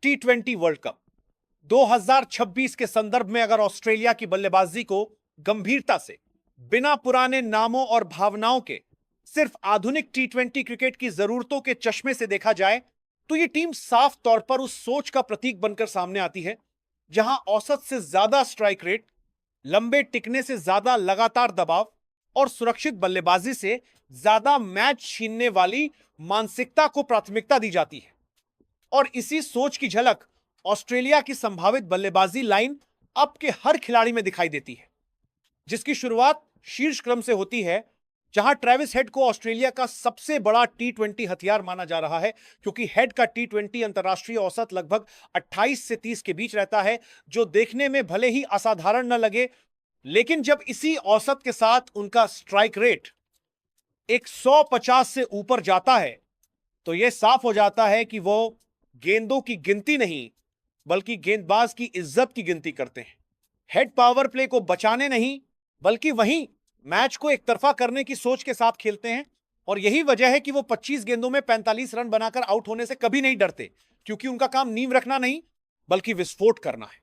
टी20 world cup 2026 के संदर्भ में अगर ऑस्ट्रेलिया की बल्लेबाजी को गंभीरता से, बिना पुराने नामों और भावनाओं के, सिर्फ आधुनिक टी20 क्रिकेट की जरूरतों के चश्मे से देखा जाए तो यह टीम साफ तौर पर उस सोच का प्रतीक बनकर सामने आती है जहां औसत से ज्यादा स्ट्राइक रेट, लंबे टिकने से ज्यादा लगातार दबाव और सुरक्षित बल्लेबाजी से ज्यादा मैच छीनने वाली मानसिकता को प्राथमिकता दी जाती है। और इसी सोच की झलक ऑस्ट्रेलिया की संभावित बल्लेबाजी लाइन अप के हर खिलाड़ी में दिखाई देती है, जिसकी शुरुआत शीर्ष क्रम से होती है, जहां ट्रेविस हेड को ऑस्ट्रेलिया का सबसे बड़ा टी20 हथियार माना जा रहा है, क्योंकि हेड का टी20 अंतरराष्ट्रीय औसत लगभग 28 से 30 के बीच रहता है, जो देखने में भले ही असाधारण न लगे, लेकिन जब इसी औसत के साथ उनका स्ट्राइक रेट 150 से ऊपर जाता है तो यह साफ हो जाता है कि वो गेंदों की गिनती नहीं बल्कि गेंदबाज की इज्जत की गिनती करते हैं। हेड पावर प्ले को बचाने नहीं बल्कि वहीं मैच को एक तरफा करने की सोच के साथ खेलते हैं, और यही वजह है कि वो 25 गेंदों में 45 रन बनाकर आउट होने से कभी नहीं डरते, क्योंकि उनका काम नींव रखना नहीं बल्कि विस्फोट करना है।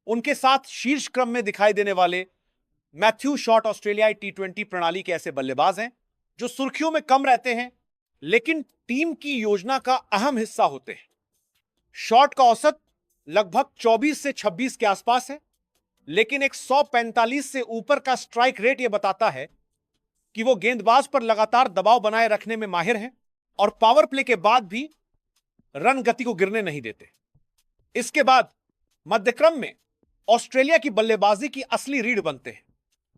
उनके साथ शीर्ष क्रम में दिखाई देने वाले मैथ्यू शॉट ऑस्ट्रेलियाई टी20 प्रणाली के ऐसे बल्लेबाज हैं जो सुर्खियों में कम रहते हैं लेकिन टीम की योजना का अहम हिस्सा होते हैं। शॉट का औसत लगभग 24 से 26 के आसपास है, लेकिन 145 से ऊपर का स्ट्राइक रेट यह बताता है कि वो गेंदबाज पर लगातार दबाव बनाए रखने में माहिर हैं और पावर प्ले के बाद भी रन गति को गिरने नहीं देते। इसके बाद मध्यक्रम में ऑस्ट्रेलिया की बल्लेबाजी की असली रीढ़ बनते हैं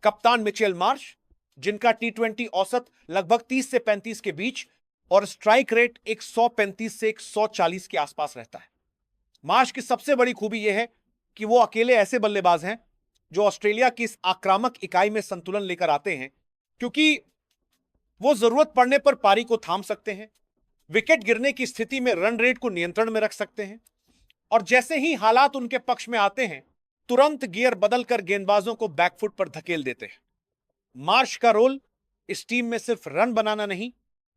कप्तान मिचेल मार्श, जिनका टी20 औसत लगभग 30 से 35 के बीच और स्ट्राइक रेट 135 से 140 के आसपास रहता है। मार्श की सबसे बड़ी खूबी यह है कि वो अकेले ऐसे बल्लेबाज हैं जो ऑस्ट्रेलिया की इस आक्रामक इकाई में संतुलन लेकर आते हैं, क्योंकि वो जरूरत पड़ने पर पारी को थाम सकते हैं, विकेट गिरने की स्थिति में रन रेट को नियंत्रण में रख सकते हैं, और जैसे ही हालात उनके पक्ष में आते हैं तुरंत गियर बदलकर गेंदबाजों को बैकफुट पर धकेल देते हैं। मार्श का रोल इस टीम में सिर्फ रन बनाना नहीं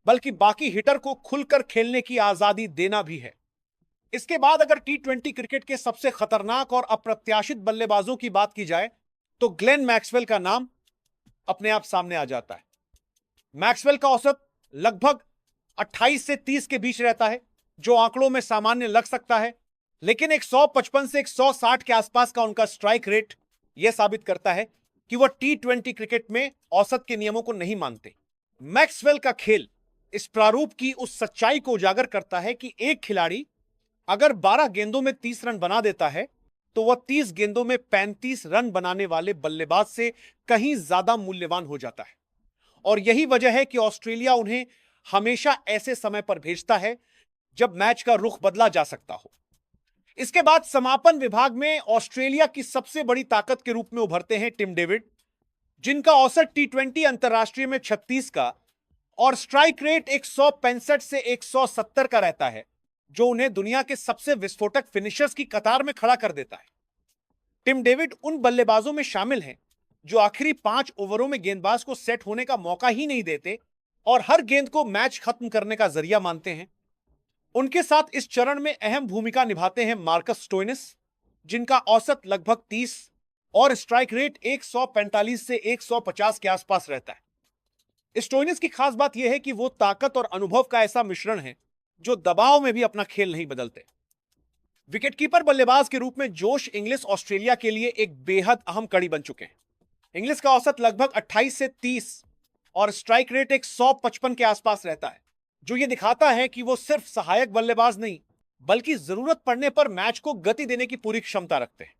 बल्कि बाकी हिटर को खुलकर खेलने की आजादी देना भी है। इसके बाद अगर टी20 क्रिकेट के सबसे खतरनाक और अप्रत्याशित बल्लेबाजों की बात की जाए तो ग्लेन मैक्सवेल का नाम अपने आप सामने आ जाता है। मैक्सवेल का औसत लगभग 28 से 30 के बीच रहता है, जो आंकड़ों में सामान्य लग सकता है, लेकिन 155 से 160 के आसपास का उनका स्ट्राइक रेट यह साबित करता है कि वह टी20 क्रिकेट में औसत के नियमों को नहीं मानते। मैक्सवेल का खेल इस प्रारूप की उस सच्चाई को उजागर करता है कि एक खिलाड़ी अगर 12 गेंदों में 30 रन बना देता है तो वह 30 गेंदों में 35 रन बनाने वाले बल्लेबाज से कहीं ज्यादा मूल्यवान हो जाता है। और यही वजह है कि ऑस्ट्रेलिया उन्हें हमेशा ऐसे समय पर भेजता है जब मैच का रुख बदला जा सकता हो। इसके बाद समापन विभाग में ऑस्ट्रेलिया की सबसे बड़ी ताकत के रूप में उभरते हैं टिम डेविड, जिनका औसत टी20 अंतरराष्ट्रीय में 36 का और स्ट्राइक रेट 165 से 170 का रहता है, जो उन्हें दुनिया के सबसे विस्फोटक फिनिशर्स की कतार में खड़ा कर देता है। टिम डेविड उन बल्लेबाजों में शामिल हैं जो आखिरी 5 ओवरों में गेंदबाज को सेट होने का मौका ही नहीं देते और हर गेंद को मैच खत्म करने का जरिया मानते हैं। उनके साथ इस चरण में अहम भूमिका निभाते हैं मार्कस स्टोइनिस, जिनका औसत लगभग 30 और स्ट्राइक रेट 145 से 150 के आसपास रहता है। स्टोइनिस की खास बात यह है कि वो ताकत और अनुभव का ऐसा मिश्रण है जो दबाव में भी अपना खेल नहीं बदलते। विकेटकीपर बल्लेबाज के रूप में जोश इंग्लिस ऑस्ट्रेलिया के लिए एक बेहद अहम कड़ी बन चुके हैं। इंग्लिस का औसत लगभग 28 से 30 और स्ट्राइक रेट 155 के आसपास रहता है, जो यह दिखाता है कि वो सिर्फ सहायक बल्लेबाज नहीं बल्कि जरूरत पड़ने पर मैच को गति देने की पूरी क्षमता रखते हैं।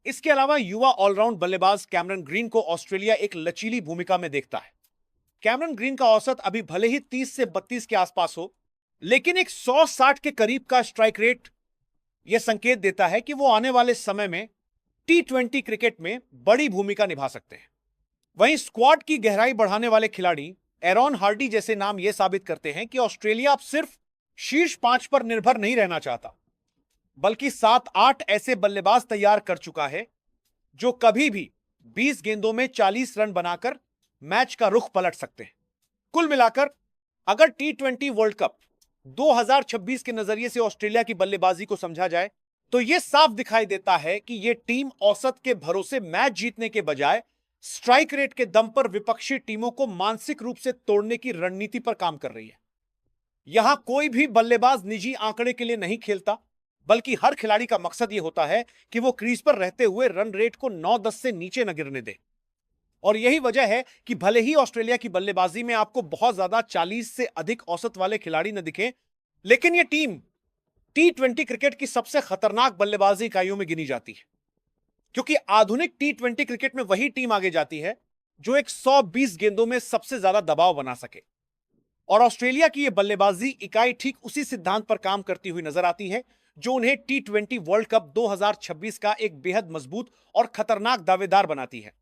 इसके अलावा युवा ऑलराउंड बल्लेबाज कैमरन ग्रीन को ऑस्ट्रेलिया एक लचीली भूमिका में देखता है। कैमरन ग्रीन का औसत अभी भले ही 30 से 32 के आसपास हो, लेकिन 160 के करीब का स्ट्राइक रेट यह संकेत देता है कि वो आने वाले समय में टी20 क्रिकेट में बड़ी भूमिका निभा सकते हैं। वहीं स्क्वाड की गहराई बढ़ाने वाले खिलाड़ी एरॉन हार्डी जैसे नाम यह साबित करते हैं कि ऑस्ट्रेलिया अब सिर्फ शीर्ष 5 पर निर्भर नहीं रहना चाहता, बल्कि 7-8 ऐसे बल्लेबाज तैयार कर चुका है जो कभी भी 20 गेंदों में 40 रन बनाकर मैच का रुख पलट सकते हैं। कुल मिलाकर अगर टी20 वर्ल्ड कप 2026 के नजरिए से ऑस्ट्रेलिया की बल्लेबाजी को समझा जाए तो यह साफ दिखाई देता है कि यह टीम औसत के भरोसे मैच जीतने के बजाय स्ट्राइक रेट के दम पर विपक्षी टीमों को मानसिक रूप से तोड़ने की रणनीति पर काम कर रही है। यहां कोई भी बल्लेबाज निजी आंकड़े के लिए नहीं खेलता, बल्कि हर खिलाड़ी का मकसद यह होता है कि वो क्रीज पर रहते हुए रन रेट को 9-10 से नीचे न गिरने दे। और यही वजह है कि भले ही ऑस्ट्रेलिया की बल्लेबाजी में आपको बहुत ज्यादा 40 से अधिक औसत वाले खिलाड़ी न दिखें, लेकिन यह टीम T20 क्रिकेट की सबसे खतरनाक बल्लेबाजी इकाइयों में गिनी जाती है, क्योंकि आधुनिक T20 क्रिकेट में वही टीम आगे जाती है जो एक 120 गेंदों में सबसे ज्यादा दबाव बना सके। और ऑस्ट्रेलिया की यह बल्लेबाजी इकाई ठीक उसी सिद्धांत पर काम करती हुई नजर आती है जो उन्हें T20 वर्ल्ड कप 2026 का एक बेहद मजबूत और खतरनाक दावेदार बनाती है।